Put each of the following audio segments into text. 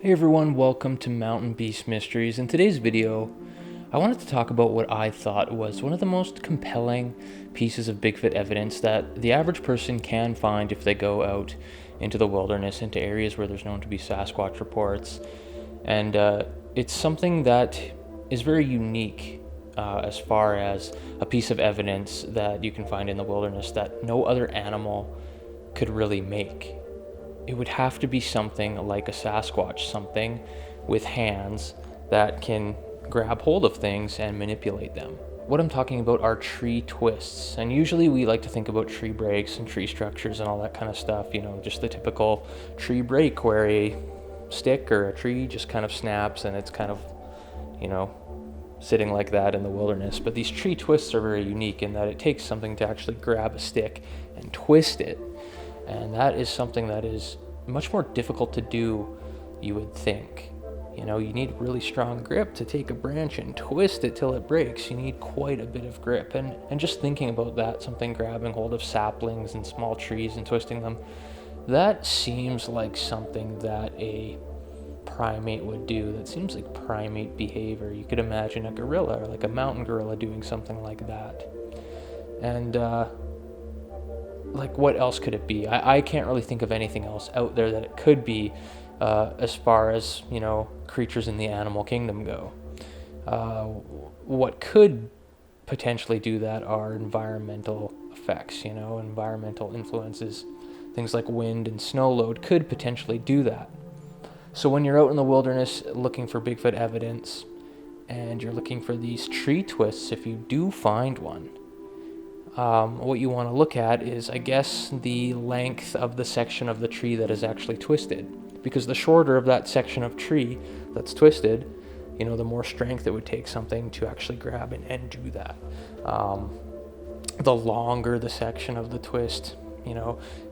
Hey everyone, welcome to Mountain Beast Mysteries. In today's video, I wanted to talk about what I thought was one of the most compelling pieces of Bigfoot evidence that the average person can find if they go out into the wilderness, into areas where there's known to be Sasquatch reports. And it's something that is very unique as far as a piece of evidence that you can find in the wilderness that no other animal could really make. It would have to be something like a Sasquatch, something with hands that can grab hold of things and manipulate them. What I'm talking about are tree twists, and usually we like to think about tree breaks and tree structures and all that kind of stuff, just the typical tree break where a stick or a tree just kind of snaps and it's kind of, sitting like that in the wilderness. But these tree twists are very unique in that it takes something to actually grab a stick and twist it. And that is something that is much more difficult to do, you would think. You need really strong grip to take a branch and twist it till it breaks. You need quite a bit of grip. And just thinking about that, something grabbing hold of saplings and small trees and twisting them, that seems like something that a primate would do. That seems like primate behavior. You could imagine a gorilla or like a mountain gorilla doing something like that. And, what else could it be? I can't really think of anything else out there that it could be as far as, creatures in the animal kingdom go. What could potentially do that are environmental effects, environmental influences. Things like wind and snow load could potentially do that. So when you're out in the wilderness looking for Bigfoot evidence and you're looking for these tree twists, if you do find one, what you want to look at is, I guess, the length of the section of the tree that is actually twisted. Because the shorter of that section of tree that's twisted, the more strength it would take something to actually grab and do that. The longer the section of the twist,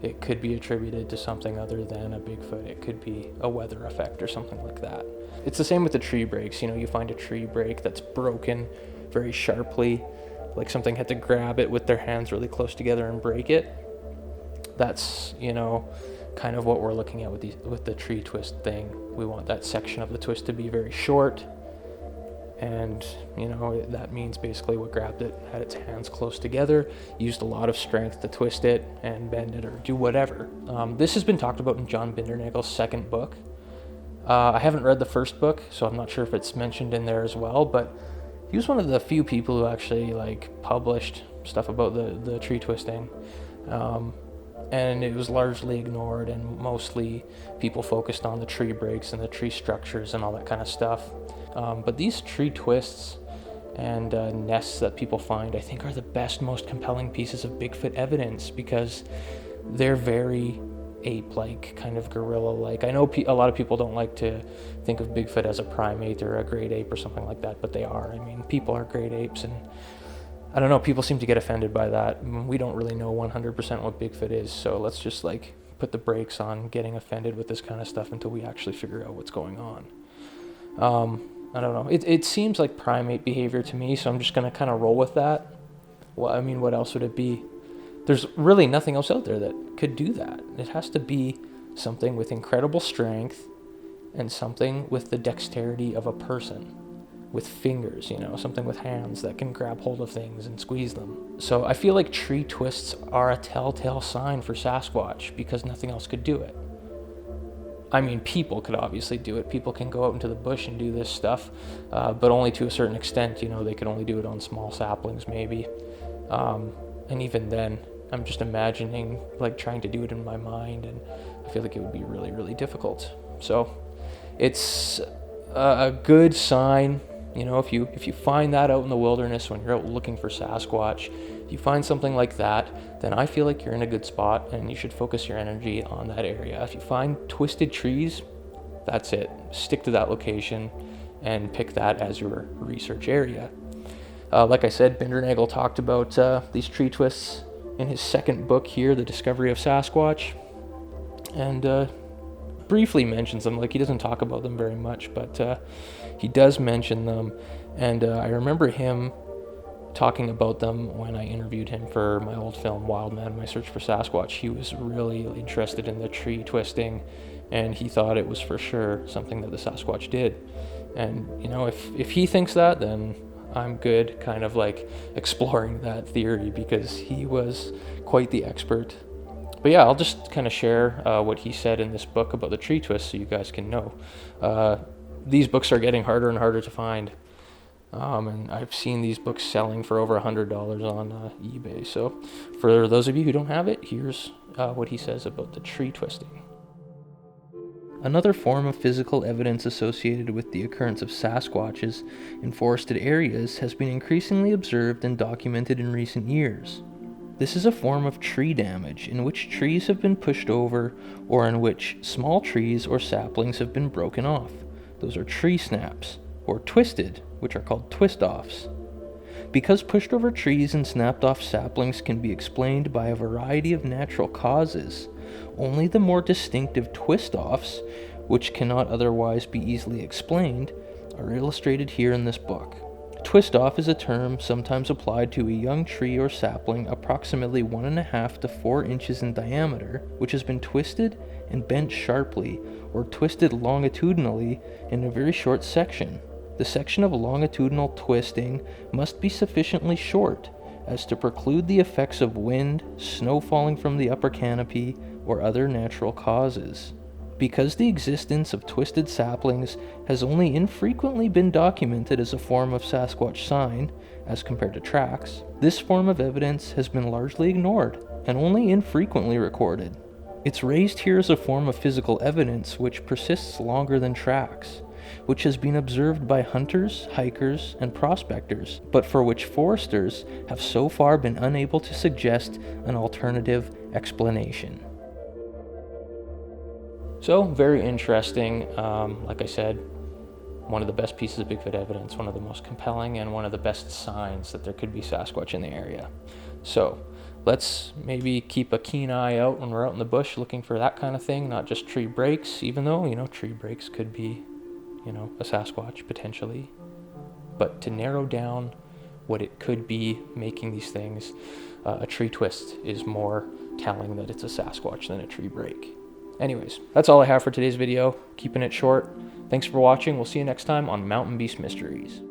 it could be attributed to something other than a Bigfoot. It could be a weather effect or something like that. It's the same with the tree breaks. You find a tree break that's broken very sharply, like something had to grab it with their hands really close together and break it. That's, kind of what we're looking at with the tree twist thing. We want that section of the twist to be very short, and that means basically what grabbed it had its hands close together, used a lot of strength to twist it and bend it or do whatever. This has been talked about in John Bindernagel's second book. I haven't read the first book, so I'm not sure if it's mentioned in there as well, but he was one of the few people who actually published stuff about the tree twisting. And it was largely ignored, and mostly people focused on the tree breaks and the tree structures and all that kind of stuff. But these tree twists and nests that people find, I think, are the best, most compelling pieces of Bigfoot evidence because they're very ape-like, kind of gorilla-like. I know a lot of people don't like to think of Bigfoot as a primate or a great ape or something like that, but they are. I mean, people are great apes, and I don't know, people seem to get offended by that. We don't really know 100% what Bigfoot is, so let's just put the brakes on getting offended with this kind of stuff until we actually figure out what's going on. I don't know. It seems like primate behavior to me, so I'm just going to kind of roll with that. Well, I mean, what else would it be? There's really nothing else out there that could do that. It has to be something with incredible strength and something with the dexterity of a person. With fingers, something with hands that can grab hold of things and squeeze them. So I feel like tree twists are a telltale sign for Sasquatch because nothing else could do it. I mean, people could obviously do it. People can go out into the bush and do this stuff, but only to a certain extent. They could only do it on small saplings maybe. And even then, I'm just imagining trying to do it in my mind, and I feel like it would be really, really difficult. So it's a good sign. If you find that out in the wilderness when you're out looking for Sasquatch, if you find something like that, then I feel like you're in a good spot and you should focus your energy on that area. If you find twisted trees, that's it. Stick to that location and pick that as your research area. Like I said, Bindernagel talked about these tree twists in his second book here, The Discovery of Sasquatch, and briefly mentions them. He doesn't talk about them very much, but he does mention them, and I remember him talking about them when I interviewed him for my old film Wild Man, My Search for Sasquatch. He was really interested in the tree twisting and he thought it was for sure something that the Sasquatch did. And, you know, if he thinks that, then I'm good kind of like exploring that theory, because he was quite the expert. But yeah, I'll just kind of share what he said in this book about the tree twist so you guys can know. These books are getting harder and harder to find. And I've seen these books selling for over $100 on eBay. So for those of you who don't have it, here's what he says about the tree twisting. Another form of physical evidence associated with the occurrence of Sasquatches in forested areas has been increasingly observed and documented in recent years. This is a form of tree damage in which trees have been pushed over, or in which small trees or saplings have been broken off. Those are tree snaps, or twisted, which are called twist-offs. Because pushed over trees and snapped off saplings can be explained by a variety of natural causes, only the more distinctive twist-offs, which cannot otherwise be easily explained, are illustrated here in this book. Twist-off is a term sometimes applied to a young tree or sapling approximately 1.5 to 4 inches in diameter, which has been twisted and bent sharply, or twisted longitudinally in a very short section. The section of longitudinal twisting must be sufficiently short as to preclude the effects of wind, snow falling from the upper canopy, or other natural causes. Because the existence of twisted saplings has only infrequently been documented as a form of Sasquatch sign, as compared to tracks, this form of evidence has been largely ignored and only infrequently recorded. It's raised here as a form of physical evidence which persists longer than tracks, which has been observed by hunters, hikers, and prospectors, but for which foresters have so far been unable to suggest an alternative explanation. So, very interesting. Like I said, one of the best pieces of Bigfoot evidence, one of the most compelling, and one of the best signs that there could be Sasquatch in the area. So, let's maybe keep a keen eye out when we're out in the bush looking for that kind of thing, not just tree breaks, even though, tree breaks could be, a Sasquatch potentially. But to narrow down what it could be making these things, a tree twist is more telling that it's a Sasquatch than a tree break. Anyways, that's all I have for today's video. Keeping it short. Thanks for watching. We'll see you next time on Mountain Beast Mysteries.